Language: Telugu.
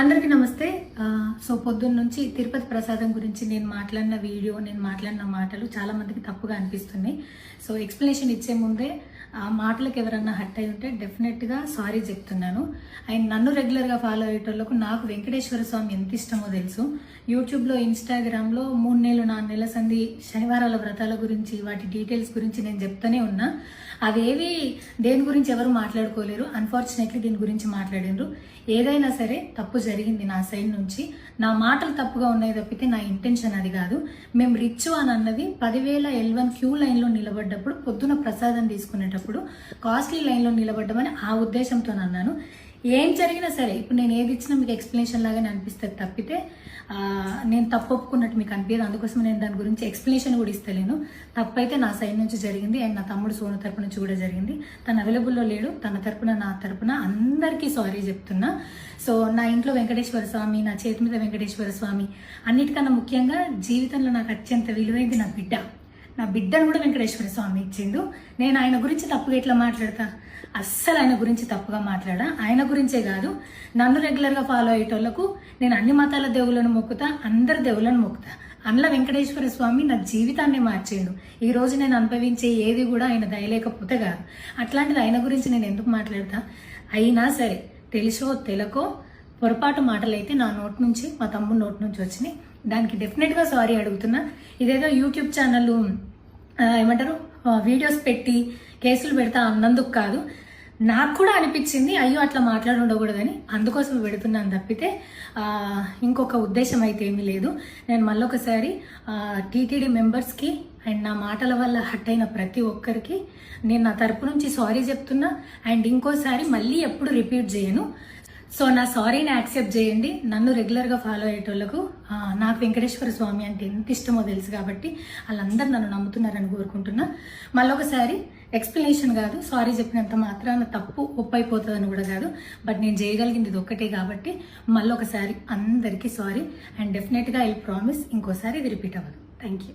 అందరికీ నమస్తే. సో పొద్దున్న నుంచి తిరుపతి ప్రసాదం గురించి నేను మాట్లాడిన వీడియో, నేను మాట్లాడిన మాటలు చాలా మందికి తప్పుగా అనిపిస్తున్నాయి. సో ఎక్స్ప్లెనేషన్ ఇచ్చే ముందే ఆ మాటలకు ఎవరన్నా హర్ట్ అయి ఉంటే డెఫినెట్గా సారీ చెప్తున్నాను. అండ్ నన్ను రెగ్యులర్గా ఫాలో అయ్యేటోళ్ళకు నాకు వెంకటేశ్వర స్వామి ఎంత ఇష్టమో తెలుసు. యూట్యూబ్లో, ఇన్స్టాగ్రామ్లో 3 నెలలు 4 నెలల సంది శనివారాల వ్రతాల గురించి, వాటి డీటెయిల్స్ గురించి నేను చెప్తూనే ఉన్నా. అవేవి దేని గురించి ఎవరు మాట్లాడుకోలేరు. అన్ఫార్చునేట్లీ దీని గురించి మాట్లాడినరు. ఏదైనా సరే తప్పు జరిగింది నా సైడ్ నుంచి. నా మాటలు తప్పుగా ఉన్నాయి తప్పితే నా ఇంటెన్షన్ అది కాదు. మేము రిచ్ అని అన్నది 10,000 L1 క్యూ లైన్లో నిలబడ్డప్పుడు, పొద్దున ప్రసాదం తీసుకునేటప్పుడు కాస్ట్లీ లైన్లో నిలబడ్డమని ఆ ఉద్దేశంతో అన్నాను. ఏం జరిగినా సరే ఇప్పుడు నేను ఏది ఇచ్చినా మీకు ఎక్స్ప్లెనేషన్ లాగానే అనిపిస్తుంది తప్పితే నేను తప్పు ఒప్పుకున్నట్టు మీకు అనిపించదు. అందుకోసం నేను దాని గురించి ఎక్స్ప్లెనేషన్ కూడా ఇస్తలేను. తప్పైతే నా సైడ్ నుంచి జరిగింది అండ్ నా తమ్ముడు సోను తరపు నుంచి కూడా జరిగింది. తను అవైలబుల్లో లేడు. తన తరపున, నా తరపున అందరికీ సారీ చెప్తున్నా. సో నా ఇంట్లో వెంకటేశ్వర స్వామి, నా చేతి మీద వెంకటేశ్వర స్వామి, అన్నిటికన్నా ముఖ్యంగా జీవితంలో నాకు అత్యంత విలువైంది నా బిడ్డ. నా బిడ్డను కూడా వెంకటేశ్వర స్వామి ఇచ్చిండు. నేను ఆయన గురించి తప్పుగా ఎట్లా మాట్లాడతా? అస్సలు ఆయన గురించి తప్పుగా మాట్లాడా. ఆయన గురించే కాదు, నన్ను రెగ్యులర్గా ఫాలో అయ్యేటోళ్లకు నేను అన్ని మతాల దేవులను మొక్కుతా, అందరి దేవులను మొక్కుతా. అందులో వెంకటేశ్వర స్వామి నా జీవితాన్ని మార్చిండు. ఈ రోజు నేను అనుభవించే ఏది కూడా ఆయన దయలేకపోతే కాదు. అట్లాంటిది ఆయన గురించి నేను ఎందుకు మాట్లాడతా? అయినా సరే తెలుసో తెలకో పొరపాటు మాటలు అయితే నా నోటి నుంచి, మా తమ్ముడు నోటి నుంచి వచ్చినాయి. దానికి డెఫినెట్గా సారీ అడుగుతున్నా. ఇదేదో యూట్యూబ్ ఛానల్ ఏమంటారు వీడియోస్ పెట్టి కేసులు పెడతా అన్నందుకు కాదు, నాకు కూడా అనిపించింది అయ్యో అట్లా మాట్లాడి ఉండకూడదని, అందుకోసం పెడుతున్నాను తప్పితే ఇంకొక ఉద్దేశం అయితే ఏమీ లేదు. నేను మళ్ళొకసారి టీటీడీ మెంబర్స్కి అండ్ నా మాటల వల్ల హర్ట్ అయిన ప్రతి ఒక్కరికి నేను నా తరపు నుంచి సారీ చెప్తున్నా. అండ్ ఇంకోసారి మళ్ళీ ఎప్పుడు రిపీట్ చేయను. సో నా సారీని యాక్సెప్ట్ చేయండి. నన్ను రెగ్యులర్గా ఫాలో అయ్యేటోళ్లకు నాకు వెంకటేశ్వర స్వామి అంటే ఎంత ఇష్టమో తెలుసు కాబట్టి వాళ్ళందరూ నన్ను నమ్ముతున్నారని కోరుకుంటున్నా. మళ్ళొకసారి ఎక్స్ప్లెనేషన్ కాదు, సారీ చెప్పినంత మాత్రాన తప్పు ఒప్పైపోతుందని కూడా కాదు. బట్ నేను చేయగలిగింది ఇది ఒక్కటే కాబట్టి మళ్ళొకసారి అందరికీ సారీ. అండ్ డెఫినెట్గా ఐ ప్రామిస్ ఇంకోసారి ఇది రిపీట్ అవ్వదు. Thank you.